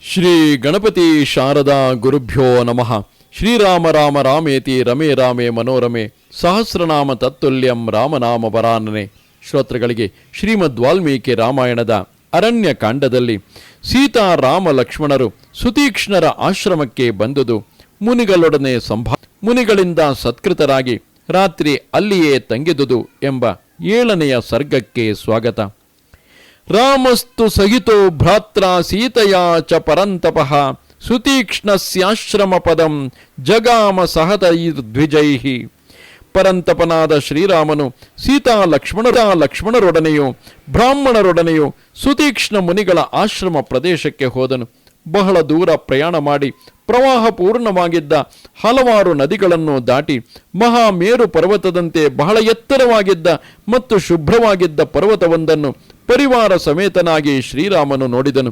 ಶ್ರೀ ಗಣಪತಿ ಶಾರದಾ ಗುರುಭ್ಯೋ ನಮಃ. ಶ್ರೀರಾಮ ರಾಮ ರಾಮೇತಿ ರಮೇ ರಾಮೇ ಮನೋರಮೆ ಸಹಸ್ರನಾಮ ತತ್ತುಲ್ಯಂ ರಾಮನಾಮ ವರಾನನೆ. ಶ್ರೋತೃಗಳಿಗೆ ಶ್ರೀಮದ್ ವಾಲ್ಮೀಕಿ ರಾಮಾಯಣದ ಅರಣ್ಯ ಕಾಂಡದಲ್ಲಿ ಸೀತಾ ರಾಮ ಲಕ್ಷ್ಮಣರು ಸುತೀಕ್ಷ್ಣರ ಆಶ್ರಮಕ್ಕೆ ಬಂದುದು, ಮುನಿಗಳೊಡನೆ ಮುನಿಗಳಿಂದ ಸತ್ಕೃತರಾಗಿ ರಾತ್ರಿ ಅಲ್ಲಿಯೇ ತಂಗಿದುದು ಎಂಬ 7ನೆಯ ಸರ್ಗಕ್ಕೆ ಸ್ವಾಗತ. ರಾಮಸ್ತು ಸಹಿತೋ ಭ್ರಾತ್ರ ಸೀತೆಯಾ ಚ ಪರಂತಪಃ ಸುತೀಕ್ಷ್ಣಸ್ಯಾಶ್ರಮ ಪದಂ ಜಗಾಮ ಸಹತೈರ್ದ್ವಿಜೈಃ. ಪರಂತಪನಾದ ಶ್ರೀರಾಮನು ಸೀತಾ ಲಕ್ಷ್ಮಣರೊಡನೆಯೂ ಬ್ರಾಹ್ಮಣರೊಡನೆಯೂ ಸುತೀಕ್ಷ್ಣ ಮುನಿಗಳ ಆಶ್ರಮ ಪ್ರದೇಶಕ್ಕೆ ಹೋದನು. ಬಹಳ ದೂರ ಪ್ರಯಾಣ ಮಾಡಿ ಪ್ರವಾಹಪೂರ್ಣವಾಗಿದ್ದ ಹಲವಾರು ನದಿಗಳನ್ನು ದಾಟಿ ಮಹಾಮೇರು ಪರ್ವತದಂತೆ ಬಹಳ ಎತ್ತರವಾಗಿದ್ದ ಮತ್ತು ಶುಭ್ರವಾಗಿದ್ದ ಪರ್ವತವೊಂದನ್ನು ಪರಿವಾರ ಸಮೇತನಾಗಿ ಶ್ರೀರಾಮನು ನೋಡಿದನು.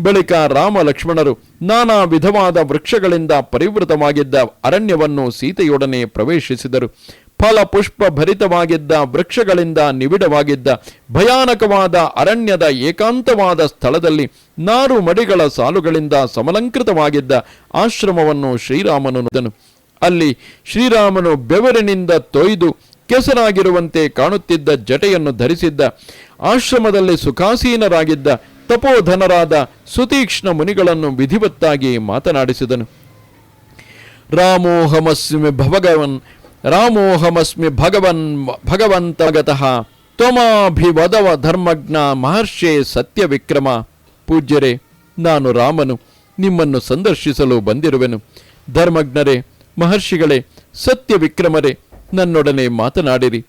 ಬಳಿಕ ರಾಮ ಲಕ್ಷ್ಮಣರು ನಾನಾ ವಿಧವಾದ ವೃಕ್ಷಗಳಿಂದ ಪರಿವೃತವಾಗಿದ್ದ ಅರಣ್ಯವನ್ನು ಸೀತೆಯೊಡನೆ ಪ್ರವೇಶಿಸಿದರು. ಫಲ ಪುಷ್ಪ ಭರಿತವಾಗಿದ್ದ ವೃಕ್ಷಗಳಿಂದ ನಿಬಿಡವಾಗಿದ್ದ ಭಯಾನಕವಾದ ಅರಣ್ಯದ ಏಕಾಂತವಾದ ಸ್ಥಳದಲ್ಲಿ ನಾರು ಮಡಿಗಳ ಸಾಲುಗಳಿಂದ ಸಮಲಂಕೃತವಾಗಿದ್ದ ಆಶ್ರಮವನ್ನು ಶ್ರೀರಾಮನು ನೋಡಿದನು. ಅಲ್ಲಿ ಶ್ರೀರಾಮನು ಬೆವರಿನಿಂದ ತೊಯ್ದು ಕೆಸರಾಗಿರುವಂತೆ ಕಾಣುತ್ತಿದ್ದ ಜಟೆಯನ್ನು ಧರಿಸಿದ್ದ, ಆಶ್ರಮದಲ್ಲಿ ಸುಖಾಸೀನರಾಗಿದ್ದ ತಪೋಧನರಾದ ಸುತೀಕ್ಷ್ಣ ಮುನಿಗಳನ್ನು ವಿಧಿವತ್ತಾಗಿ ಮಾತನಾಡಿಸಿದನು. ರಾಮೋಹಮಸ್ಮಿ ಭಗವಂತಗತಃ ತ್ವಮಾಭಿವದವ ಧರ್ಮಜ್ಞ ಮಹರ್ಷೇ ಸತ್ಯ ವಿಕ್ರಮ. ಪೂಜ್ಯರೇ, ನಾನು ರಾಮನು ನಿಮ್ಮನ್ನು ಸಂದರ್ಶಿಸಲು ಬಂದಿರುವೆನು. ಧರ್ಮಜ್ಞರೇ, ಮಹರ್ಷಿಗಳೇ, ಸತ್ಯ ವಿಕ್ರಮರೇ, ನನ್ನೊಡನೆ ಮಾತನಾಡಿರಿ.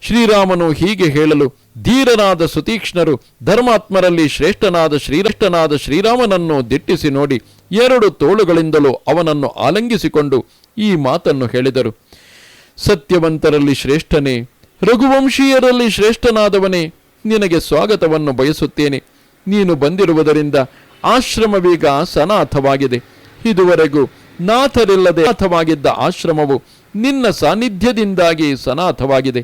ಶ್ರೀರಾಮನು ಹೀಗೆ ಹೇಳಲು ಧೀರನಾದ ಸುತೀಕ್ಷ್ಣರು ಧರ್ಮಾತ್ಮರಲ್ಲಿ ಶ್ರೇಷ್ಠನಾದ ಶ್ರೀರಾಮನನ್ನು ದಿಟ್ಟಿಸಿ ನೋಡಿ 2 ತೋಳುಗಳಿಂದಲೂ ಅವನನ್ನು ಆಲಂಗಿಸಿಕೊಂಡು ಈ ಮಾತನ್ನು ಹೇಳಿದರು. ಸತ್ಯವಂತರಲ್ಲಿ ಶ್ರೇಷ್ಠನೇ, ರಘುವಂಶೀಯರಲ್ಲಿ ಶ್ರೇಷ್ಠನಾದವನೇ, ನಿನಗೆ ಸ್ವಾಗತವನ್ನು ಬಯಸುತ್ತೇನೆ. ನೀನು ಬಂದಿರುವುದರಿಂದ ಆಶ್ರಮವೀಗ ಸನಾಥವಾಗಿದೆ. ಇದುವರೆಗೂ ನಾಥರಿಲ್ಲದೆ ಅನಾಥವಾಗಿದ್ದ ಆಶ್ರಮವು ನಿನ್ನ ಸಾನ್ನಿಧ್ಯದಿಂದಾಗಿ ಸನಾಥವಾಗಿದೆ.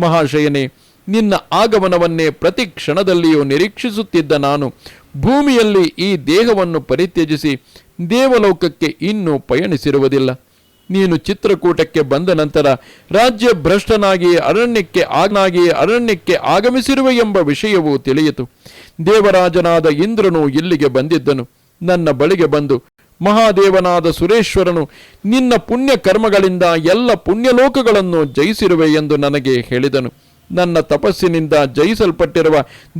ಮಹಾಶಯನೇ, ನಿನ್ನ ಆಗಮನವನ್ನೇ ಪ್ರತಿ ಕ್ಷಣದಲ್ಲಿಯೂ ನಿರೀಕ್ಷಿಸುತ್ತಿದ್ದ ನಾನು ಭೂಮಿಯಲ್ಲಿ ಈ ದೇಹವನ್ನು ಪರಿತ್ಯಜಿಸಿ ದೇವಲೋಕಕ್ಕೆ ಇನ್ನೂ ಪಯಣಿಸಿರುವುದಿಲ್ಲ. ನೀನು ಚಿತ್ರಕೂಟಕ್ಕೆ ಬಂದ ನಂತರ ರಾಜ್ಯ ಭ್ರಷ್ಟನಾಗಿ ಅರಣ್ಯಕ್ಕೆ ಆಗಮಿಸಿರುವೆ ಎಂಬ ವಿಷಯವು ತಿಳಿಯಿತು. ದೇವರಾಜನಾದ ಇಂದ್ರನು ಇಲ್ಲಿಗೆ ಬಂದಿದ್ದನು. ನನ್ನ ಬಳಿಗೆ ಬಂದು ಮಹಾದೇವನಾದ ಸುರೇಶ್ವರನು ನಿನ್ನ ಪುಣ್ಯ ಕರ್ಮಗಳಿಂದ ಎಲ್ಲ ಪುಣ್ಯಲೋಕಗಳನ್ನು ಜಯಿಸಿರುವೆ ಎಂದು ನನಗೆ ಹೇಳಿದನು. ನನ್ನ ತಪಸ್ಸಿನಿಂದ ಜಯಿಸಲ್ಪಟ್ಟಿರುವ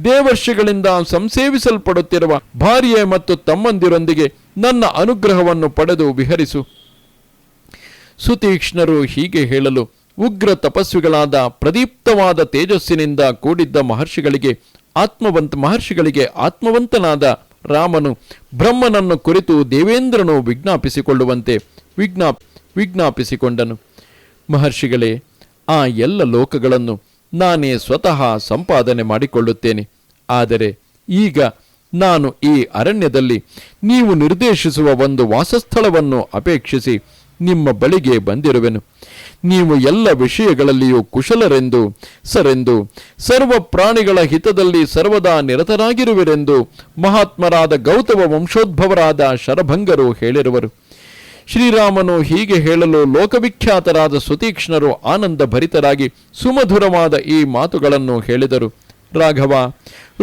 ದೇವರ್ಷಿಗಳಿಂದ ಸಂಸೇವಿಸಲ್ಪಡುತ್ತಿರುವ ಭಾರ್ಯೆ ಮತ್ತು ತಮ್ಮಂದಿರೊಂದಿಗೆ ನನ್ನ ಅನುಗ್ರಹವನ್ನು ಪಡೆದು ವಿಹರಿಸು. ಸುತೀಕ್ಷ್ಣರು ಹೀಗೆ ಹೇಳಲು ಉಗ್ರ ತಪಸ್ವಿಗಳಾದ ಪ್ರದೀಪ್ತವಾದ ತೇಜಸ್ಸಿನಿಂದ ಕೂಡಿದ್ದ ಮಹರ್ಷಿಗಳಿಗೆ ಆತ್ಮವಂತನಾದ ರಾಮನು ಬ್ರಹ್ಮನನ್ನು ಕುರಿತು ದೇವೇಂದ್ರನು ವಿಜ್ಞಾಪಿಸಿಕೊಂಡನು. ಮಹರ್ಷಿಗಳೇ, ಆ ಎಲ್ಲ ಲೋಕಗಳನ್ನು ನಾನೇ ಸ್ವತಃ ಸಂಪಾದನೆ ಮಾಡಿಕೊಳ್ಳುತ್ತೇನೆ. ಆದರೆ ಈಗ ನಾನು ಈ ಅರಣ್ಯದಲ್ಲಿ ನೀವು ನಿರ್ದೇಶಿಸುವ ಒಂದು ವಾಸಸ್ಥಳವನ್ನು ಅಪೇಕ್ಷಿಸಿ ನಿಮ್ಮ ಬಳಿಗೆ ಬಂದಿರುವೆನು. ನೀವು ಎಲ್ಲ ವಿಷಯಗಳಲ್ಲಿಯೂ ಕುಶಲರೆಂದು ಸರ್ವ ಪ್ರಾಣಿಗಳ ಹಿತದಲ್ಲಿ ಸರ್ವದಾ ನಿರತರಾಗಿರುವಿರೆಂದು ಮಹಾತ್ಮರಾದ ಗೌತಮ ವಂಶೋದ್ಭವರಾದ ಶರಭಂಗರು ಹೇಳಿರುವರು. ಶ್ರೀರಾಮನು ಹೀಗೆ ಹೇಳಲು ಲೋಕವಿಖ್ಯಾತರಾದ ಸುತೀಕ್ಷ್ಣರು ಆನಂದ ಭರಿತರಾಗಿ ಸುಮಧುರವಾದ ಈ ಮಾತುಗಳನ್ನು ಹೇಳಿದರು. ರಾಘವ,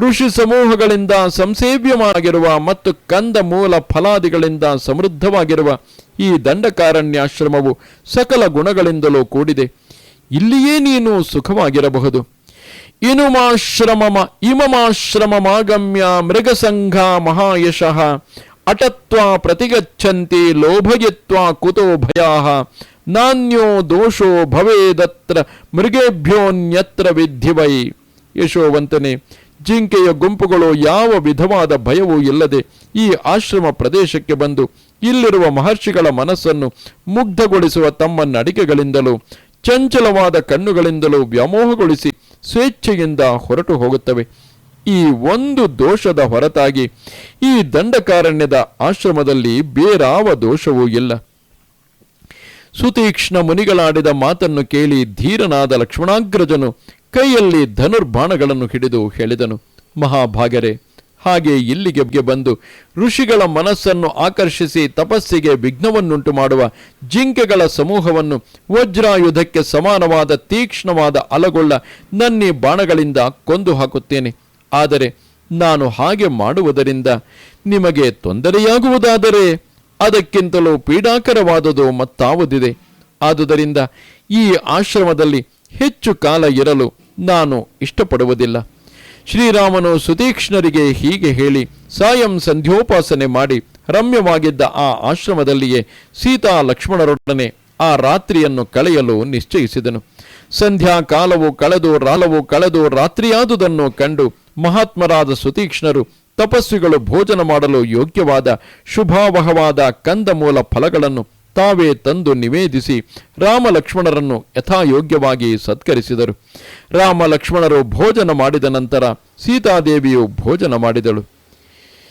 ಋಷಿ ಸಮೂಹಗಳಿಂದ ಸಂಸೇವ್ಯವಾಗಿರುವ ಮತ್ತು ಕಂದ ಮೂಲ ಫಲಾದಿಗಳಿಂದ ಸಮೃದ್ಧವಾಗಿರುವ ಈ ದಂಡಕಾರಣ್ಯಾಶ್ರಮವು ಸಕಲ ಗುಣಗಳಿಂದಲೂ ಕೂಡಿದೆ. ಇಲ್ಲಿಯೇ ನೀನು ಸುಖವಾಗಿರಬಹುದು. ಇಮಮಾಶ್ರಮಮಾಗಮ್ಯ ಮೃಗಸಂಘ ಮಹಾಯಶಃ ಅಟತ್ವಾ ಪ್ರತಿಗಚ್ಚಂತಿ ಲೋಭಯಿತ್ವಾ ಕುತೋ ಭಯಾಃ ನಾನ್ಯೋ ದೋಷೋ ಭವೇದತ್ರ ಮೃಗೇಭ್ಯೋನ್ಯತ್ರ ವಿದ್ಧಿವೈ. ಯಶೋವಂತನೇ, ಜಿಂಕೆಯ ಗುಂಪುಗಳು ಯಾವ ವಿಧವಾದ ಭಯವೂ ಇಲ್ಲದೆ ಈ ಆಶ್ರಮ ಪ್ರದೇಶಕ್ಕೆ ಬಂದು ಇಲ್ಲಿರುವ ಮಹರ್ಷಿಗಳ ಮನಸ್ಸನ್ನು ಮುಗ್ಧಗೊಳಿಸುವ ತಮ್ಮ ನಡಿಗೆಗಳಿಂದಲೂ ಚಂಚಲವಾದ ಕಣ್ಣುಗಳಿಂದಲೂ ವ್ಯಾಮೋಹಗೊಳಿಸಿ ಸ್ವೇಚ್ಛೆಯಿಂದ ಹೊರಟು ಹೋಗುತ್ತವೆ. ಈ ಒಂದು ದೋಷದ ಹೊರತಾಗಿ ಈ ದಂಡಕಾರಣ್ಯದ ಆಶ್ರಮದಲ್ಲಿ ಬೇರಾವ ದೋಷವೂ ಇಲ್ಲ. ಸುತೀಕ್ಷ್ಣ ಮುನಿಗಳಾಡಿದ ಮಾತನ್ನು ಕೇಳಿ ಧೀರನಾದ ಲಕ್ಷ್ಮಣಾಗ್ರಜನು ಕೈಯಲ್ಲಿ ಧನುರ್ಬಾಣಗಳನ್ನು ಹಿಡಿದು ಹೇಳಿದನು. ಮಹಾಭಾಗರೇ, ಹಾಗೆ ಇಲ್ಲಿಗೆ ಬಂದು ಋಷಿಗಳ ಮನಸ್ಸನ್ನು ಆಕರ್ಷಿಸಿ ತಪಸ್ಸಿಗೆ ವಿಘ್ನವನ್ನುಂಟು ಮಾಡುವ ಜಿಂಕೆಗಳ ಸಮೂಹವನ್ನು ವಜ್ರಾಯುಧಕ್ಕೆ ಸಮಾನವಾದ ತೀಕ್ಷ್ಣವಾದ ಅಲಗೊಳ್ಳ ನನ್ನಿ ಬಾಣಗಳಿಂದ ಕೊಂದು ಹಾಕುತ್ತೇನೆ. ಆದರೆ ನಾನು ಹಾಗೆ ಮಾಡುವುದರಿಂದ ನಿಮಗೆ ತೊಂದರೆಯಾಗುವುದಾದರೆ ಅದಕ್ಕಿಂತಲೂ ಪೀಡಾಕರವಾದುದು ಮತ್ತಾವುದಿದೆ. ಆದುದರಿಂದ ಈ ಆಶ್ರಮದಲ್ಲಿ ಹೆಚ್ಚು ಕಾಲ ಇರಲು ನಾನು ಇಷ್ಟಪಡುವುದಿಲ್ಲ. ಶ್ರೀರಾಮನು ಸುತೀಕ್ಷ್ಣರಿಗೆ ಹೀಗೆ ಹೇಳಿ ಸಾಯಂ ಸಂಧ್ಯೋಪಾಸನೆ ಮಾಡಿ ರಮ್ಯವಾಗಿದ್ದ ಆ ಆಶ್ರಮದಲ್ಲಿಯೇ ಸೀತಾ ಲಕ್ಷ್ಮಣರೊಡನೆ ಆ ರಾತ್ರಿಯನ್ನು ಕಳೆಯಲು ನಿಶ್ಚಯಿಸಿದನು. ಸಂಧ್ಯಾಕಾಲವು ಕಳೆದು ರಾತ್ರಿಯಾದುದನ್ನು ಕಂಡು ಮಹಾತ್ಮರಾದ ಸುತೀಕ್ಷ್ಣರು ತಪಸ್ವಿಗಳು ಭೋಜನ ಮಾಡಲು ಯೋಗ್ಯವಾದ ಶುಭಾವಹವಾದ ಕಂದಮೂಲ ಫಲಗಳನ್ನು ತಾವೇ ತಂದು ನಿವೇದಿಸಿ ರಾಮ ಲಕ್ಷ್ಮಣರನ್ನು ಯಥಾಯೋಗ್ಯವಾಗಿ ಸತ್ಕರಿಸಿದರು. ರಾಮ ಲಕ್ಷ್ಮಣರು ಭೋಜನ ಮಾಡಿದ ನಂತರ ಸೀತಾದೇವಿಯು ಭೋಜನ ಮಾಡಿದಳು.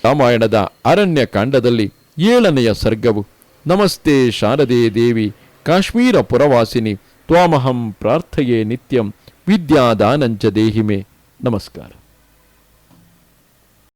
ರಾಮಾಯಣದ ಅರಣ್ಯ ಕಾಂಡದಲ್ಲಿ 7ನೆಯ ಸರ್ಗವು ನಮಸ್ತೆ ಶಾರದೆ ದೇವಿ ಕಾಶ್ಮೀರ ಪುರವಾಸಿನಿ ತ್ವಾಮಹಂ ಪ್ರಾರ್ಥಯೇ ನಿತ್ಯಂ ವಿದ್ಯಾದಾನಂಚ ದೇಹಿಮೆ. ನಮಸ್ಕಾರ.